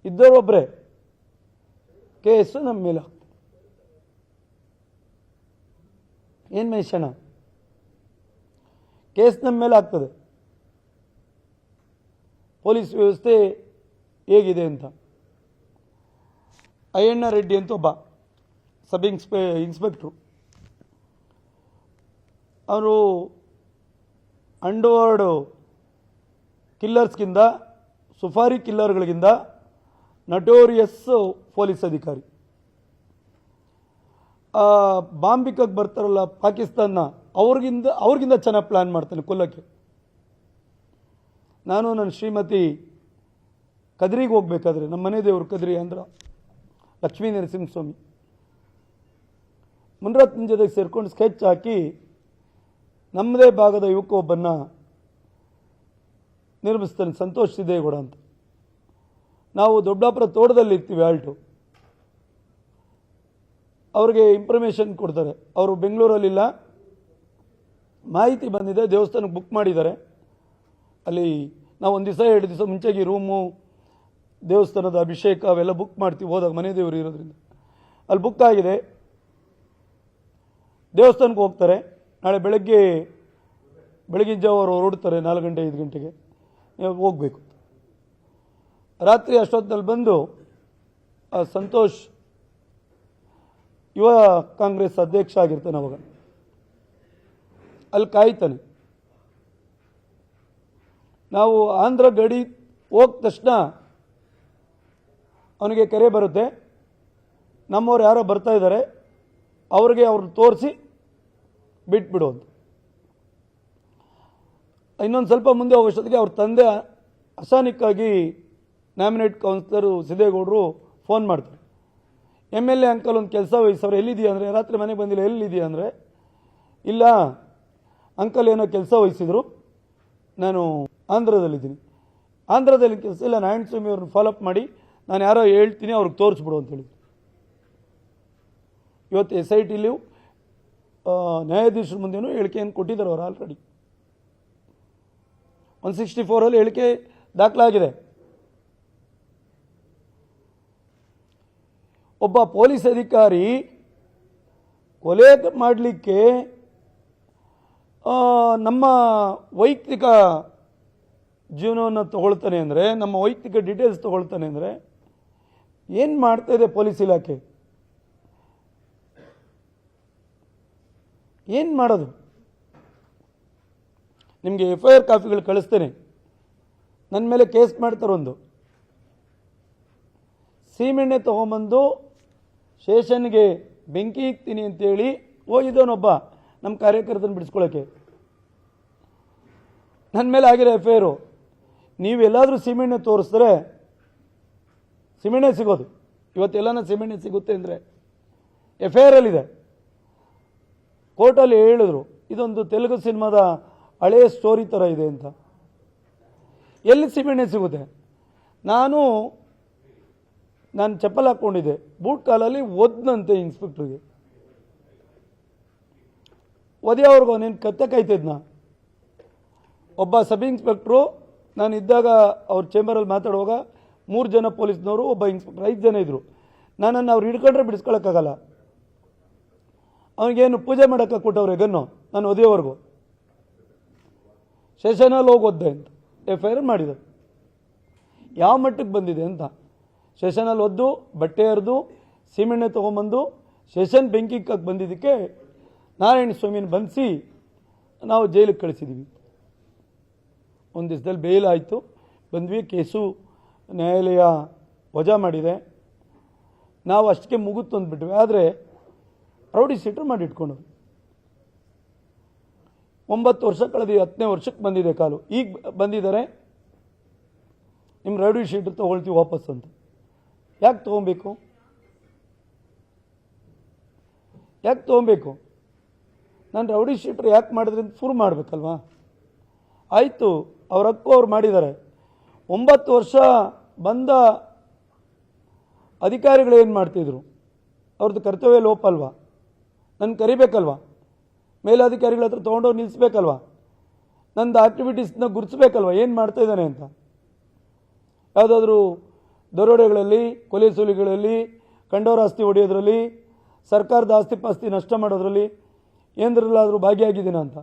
ಇದ್ದವರೊಬ್ಬರೇ case ನಮ್ಮ ಮೇಲೆ ಆಗ್ತದೆ. ಏನು ಮಹೇಶಣ್ಣ, ಕೇಸ್ ನಮ್ಮ ಮೇಲೆ ಆಗ್ತದೆ. ಪೊಲೀಸ್ ವ್ಯವಸ್ಥೆ ಹೇಗಿದೆ ಅಂತ. ಅಯ್ಯಣ್ಣ ರೆಡ್ಡಿ ಅಂತ ಒಬ್ಬ ಸಬ್ ಇನ್ಸ್ಪೆಕ್ಟ್ರು, ಅವರು ಅಂಡರ್ವರ್ಲ್ಡ್ ಕಿಲ್ಲರ್ಸ್ಗಿಂತ, ಸುಫಾರಿ ಕಿಲ್ಲರ್ಗಳಿಗಿಂತ ನಟೋರಿಯಸ್ ಪೊಲೀಸ್ ಅಧಿಕಾರಿ. ಬಾಂಬಿಕಕ್ಕೆ ಬರ್ತಾರಲ್ಲ ಪಾಕಿಸ್ತಾನ, ಅವ್ರಿಗಿಂತ ಚೆನ್ನಾಗಿ ಪ್ಲಾನ್ ಮಾಡ್ತಾನೆ ಕೊಲ್ಲಕ್ಕೆ. ನಾನು ನನ್ನ ಶ್ರೀಮತಿ ಕದ್ರಿಗೆ ಹೋಗ್ಬೇಕಾದ್ರೆ, ನಮ್ಮ ಮನೆ ದೇವರು ಕದ್ರಿ ಅಂದ್ರ ಲಕ್ಷ್ಮೀ ನರಸಿಂಹಸ್ವಾಮಿ, ಮುನ್ರತ್ನ ಜೊತೆಗೆ ಸೇರ್ಕೊಂಡು ಸ್ಕೆಚ್ ಹಾಕಿ ನಮ್ಮದೇ ಭಾಗದ ಯುವಕ ಒಬ್ಬನ್ನ ನಿರ್ಮಿಸ್ತಾನೆ, ಸಂತೋಷ್ ಸಿದ್ದೇಗೌಡ ಅಂತ. ನಾವು ದೊಡ್ಡಾಪುರ ತೋಟದಲ್ಲಿ ಇರ್ತೀವಿ ಆಲ್ಟು. ಅವ್ರಿಗೆ ಇನ್ಫಾರ್ಮೇಷನ್ ಕೊಡ್ತಾರೆ, ಅವರು ಬೆಂಗಳೂರಲ್ಲಿಲ್ಲ, ಮಾಹಿತಿ ಬಂದಿದೆ, ದೇವಸ್ಥಾನಕ್ಕೆ ಬುಕ್ ಮಾಡಿದ್ದಾರೆ. ಅಲ್ಲಿ ನಾವು ಒಂದು ದಿವಸ 2 ದಿವಸ ಮುಂಚೆಗೆ ರೂಮು, ದೇವಸ್ಥಾನದ ಅಭಿಷೇಕ ಅವೆಲ್ಲ ಬುಕ್ ಮಾಡ್ತೀವಿ ಹೋದಾಗ, ಮನೆ ದೇವರು ಇರೋದ್ರಿಂದ ಅಲ್ಲಿ ಬುಕ್ ಆಗಿದೆ. ದೇವಸ್ಥಾನಕ್ಕೆ ಹೋಗ್ತಾರೆ. ನಾಳೆ ಬೆಳಗಿನ ಜಾವ ಅವರು ಹೊರಡ್ತಾರೆ 4 ಗಂಟೆ 5 ಗಂಟೆಗೆ ಹೋಗಬೇಕು. ರಾತ್ರಿ ಅಷ್ಟೊತ್ತಿನಲ್ಲಿ ಬಂದು ಸಂತೋಷ್ ಯುವ ಕಾಂಗ್ರೆಸ್ ಅಧ್ಯಕ್ಷ ಆಗಿರ್ತಾನೆ ಅವಾಗ, ಅಲ್ಲಿ ಕಾಯ್ತಾನೆ. ನಾವು ಆಂಧ್ರ ಗಡಿ ಹೋದ ತಕ್ಷಣ ಅವನಿಗೆ ಕರೆ ಬರುತ್ತೆ, ನಮ್ಮವ್ರು ಯಾರೋ ಬರ್ತಾ ಇದ್ದಾರೆ, ಅವ್ರನ್ನ ತೋರಿಸಿ ಬಿಟ್ಬಿಡು ಅಂತ. ಇನ್ನೊಂದು ಸ್ವಲ್ಪ ಮುಂದೆ ಹೋಗೋಷ್ಟೊತ್ತಿಗೆ ಅವ್ರ ತಂದೆ ಅಸಾನಿಕ್ಕಾಗಿ ನಾಮಿನೇಟ್ ಕೌನ್ಸಿಲರು ಸಿದ್ದೇಗೌಡರು ಫೋನ್ ಮಾಡ್ತಾರೆ. MLA ಅಂಕಲ್ ಒಂದು ಕೆಲಸ ವಹಿಸವ್ರು, ಎಲ್ಲಿದೆಯಾ ಅಂದರೆ, ರಾತ್ರಿ ಮನೆಗೆ ಬಂದಿಲ್ಲ, ಎಲ್ಲಿದೆಯಾ ಅಂದರೆ, ಇಲ್ಲ ಅಂಕಲ್ ಏನೋ ಕೆಲಸ ವಹಿಸಿದ್ರು, ನಾನು ಆಂಧ್ರದಲ್ಲಿದ್ದೀನಿ. ಆಂಧ್ರದಲ್ಲಿ ಕೆಲಸ ಇಲ್ಲ, ನಾರಾಯಣ ಸ್ವಾಮಿ ಅವ್ರನ್ನ ಫಾಲೋಅಪ್ ಮಾಡಿ ನಾನು ಯಾರೋ ಹೇಳ್ತೀನಿ ಅವ್ರಿಗೆ ತೋರಿಸ್ಬಿಡು ಅಂತ ಹೇಳಿದ್ರು. ಇವತ್ತು SITಲಿ ನ್ಯಾಯಾಧೀಶರ ಮುಂದೆನೂ ಹೇಳಿಕೆಯನ್ನು ಕೊಟ್ಟಿದ್ದಾರೆ ಅವರು ಆಲ್ರೆಡಿ. 164 ಹೇಳಿಕೆ ದಾಖಲಾಗಿದೆ. ಒಬ್ಬ ಪೊಲೀಸ್ ಅಧಿಕಾರಿ ಕೊಲೆ ಮಾಡಲಿಕ್ಕೆ ನಮ್ಮ ವೈಯಕ್ತಿಕ ಜೀವನವನ್ನು ತಗೊಳ್ತಾನೆ ಅಂದರೆ, ನಮ್ಮ ವೈಯಕ್ತಿಕ ಡೀಟೇಲ್ಸ್ ತಗೊಳ್ತಾನೆ ಅಂದರೆ ಏನು ಮಾಡ್ತಾ ಇದೆ ಪೊಲೀಸ್ ಇಲಾಖೆ? ಏನು ಮಾಡೋದು? ನಿಮಗೆ FIR ಕಾಪಿಗಳು ಕಳಿಸ್ತೇನೆ. ನನ್ನ ಮೇಲೆ ಕೇಸ್ ಮಾಡ್ತಾರೊಂದು, ಸೀಮೆಣ್ಣೆ ತೊಗೊಂಬಂದು ಸ್ಟೇಷನ್ಗೆ ಬೆಂಕಿ ಇಕ್ತೀನಿ ಅಂತೇಳಿ ಹೋಗಿದ್ದವನೊಬ್ಬ ನಮ್ಮ ಕಾರ್ಯಕರ್ತನ ಬಿಡಿಸ್ಕೊಳ್ಳೋಕ್ಕೆ. ನನ್ನ ಮೇಲೆ ಆಗಿರೋ FIR. ನೀವೆಲ್ಲಾದರೂ ಸೀಮೆಣ್ಣೆ ತೋರಿಸಿದ್ರೆ ಸೀಮೆಣ್ಣೆ ಸಿಗೋದು. ಇವತ್ತೆಲ್ಲನ ಸೀಮೆಣ್ಣೆ ಸಿಗುತ್ತೆ ಅಂದರೆ FIRಲ್ಲಿದೆ. ಕೋರ್ಟಲ್ಲಿ ಹೇಳಿದ್ರು ಇದೊಂದು ತೆಲುಗು ಸಿನಿಮಾದ ಹಳೆಯ ಸ್ಟೋರಿ ಥರ ಇದೆ ಅಂತ. ಎಲ್ಲಿ ಸೀಮೆಣ್ಣೆ ಸಿಗುತ್ತೆ? ನಾನು ಚಪ್ಪಲ್ ಹಾಕ್ಕೊಂಡಿದ್ದೆ, ಬೂಟ್ ಕಾಲಲ್ಲಿ ಒದ್ನಂತೆ ಇನ್ಸ್ಪೆಕ್ಟ್ರಿಗೆ. ಒದೆಯವ್ರಿಗೂ ನೀನು ಕತ್ತೆ ಕಾಯ್ತಿದ್ನ. ಒಬ್ಬ ಸಬ್ ಇನ್ಸ್ಪೆಕ್ಟ್ರು ನಾನು ಇದ್ದಾಗ ಅವ್ರ ಚೇಂಬರಲ್ಲಿ ಮಾತಾಡುವಾಗ 3 ಜನ ಪೊಲೀಸ್ನವರು, ಒಬ್ಬ ಇನ್ಸ್ಪೆಕ್ಟರ್, 5 ಜನ ಇದ್ದರು. ನನ್ನನ್ನು ಅವ್ರು ಹಿಡ್ಕೊಂಡ್ರೆ ಬಿಡಿಸ್ಕೊಳಕ್ಕಾಗಲ್ಲ. ಅವನಿಗೇನು ಪೂಜೆ ಮಾಡೋಕ್ಕೆ ಕೊಟ್ಟವ್ರೆ ಗನ್ನು, ನಾನು ಒದೆಯವರೆಗೂ ಸ್ಟೇಷನಲ್ಲಿ ಹೋಗಿ ಒದ್ದೆ ಅಂತ FIR ಮಾಡಿದರು. ಯಾವ ಮಟ್ಟಕ್ಕೆ ಬಂದಿದೆ ಅಂತ. ಸ್ಟೇಷನಲ್ಲಿ ಒದ್ದು, ಬಟ್ಟೆ ಹರಿದು, ಸೀಮೆಣ್ಣೆ ತೊಗೊಂಬಂದು ಸ್ಟೇಷನ್ ಬೆಂಕಿ ಇಕ್ಕಕ್ಕೆ ಬಂದಿದ್ದಕ್ಕೆ ನಾರಾಯಣ ಸ್ವಾಮಿನ ಬಂಧಿಸಿ ನಾವು ಜೈಲಿಗೆ ಕಳಿಸಿದ್ದೀವಿ. ಒಂದು ದಿವಸದಲ್ಲಿ ಬೇಲ್ ಆಯಿತು, ಬಂದ್ವಿ. ಕೇಸು ನ್ಯಾಯಾಲಯ ವಜಾ ಮಾಡಿದೆ. ನಾವು ಅಷ್ಟಕ್ಕೆ ಮುಗುತ್ತು ಅಂದ್ಬಿಟ್ವಿ. ಆದರೆ ರೌಡಿ ಶೀಟರ್ ಮಾಡಿ ಇಟ್ಕೊಂಡು 9 ವರ್ಷ ಕಳೆದು 10ನೇ ವರ್ಷಕ್ಕೆ ಬಂದಿದೆ ಕಾಲು. ಈಗ ಬಂದಿದ್ದಾರೆ, ನಿಮ್ಮ ರೌಡಿ ಶೀಟರ್ ತೊಗೊಳ್ತೀವಿ ವಾಪಸ್ ಅಂತ. ಯಾಕೆ ತೊಗೊಬೇಕು? ನಾನು ರೌಡಿ ಶೀಟರ್ ಯಾಕೆ ಮಾಡಿದ್ರಿ ಅಂತ ಪ್ರೂವ್ ಮಾಡಬೇಕಲ್ವಾ? ಆಯಿತು, ಅವ್ರ ಹಕ್ಕು ಅವ್ರು ಮಾಡಿದ್ದಾರೆ. 9 ವರ್ಷ ಬಂದ ಅಧಿಕಾರಿಗಳು ಏನು ಮಾಡ್ತಿದ್ರು? ಅವ್ರದ್ದು ಕರ್ತವ್ಯ ಲೋಪ ಅಲ್ವಾ? ನನ್ನ ಕರಿಬೇಕಲ್ವಾ? ಮೇಲಾಧಿಕಾರಿಗಳ ಹತ್ರ ತೊಗೊಂಡೋಗಿ ನಿಲ್ಲಿಸ್ಬೇಕಲ್ವಾ? ನಂದು ಆಕ್ಟಿವಿಟೀಸ್ನ ಗುರುತಿಸ್ಬೇಕಲ್ವಾ ಏನು ಮಾಡ್ತಾ ಇದ್ದಾನೆ ಅಂತ. ಯಾವುದಾದ್ರೂ ದರೋಡೆಗಳಲ್ಲಿ, ಕೊಲೆ ಸುಲಿಗಳಲ್ಲಿ, ಕಂಡೋರ ಆಸ್ತಿ ಹೊಡೆಯೋದ್ರಲ್ಲಿ, ಸರ್ಕಾರದ ಆಸ್ತಿ ಪಾಸ್ತಿ ನಷ್ಟ ಮಾಡೋದ್ರಲ್ಲಿ ಏನರಲ್ಲಾದರೂ ಭಾಗಿಯಾಗಿದ್ದೀನ ಅಂತ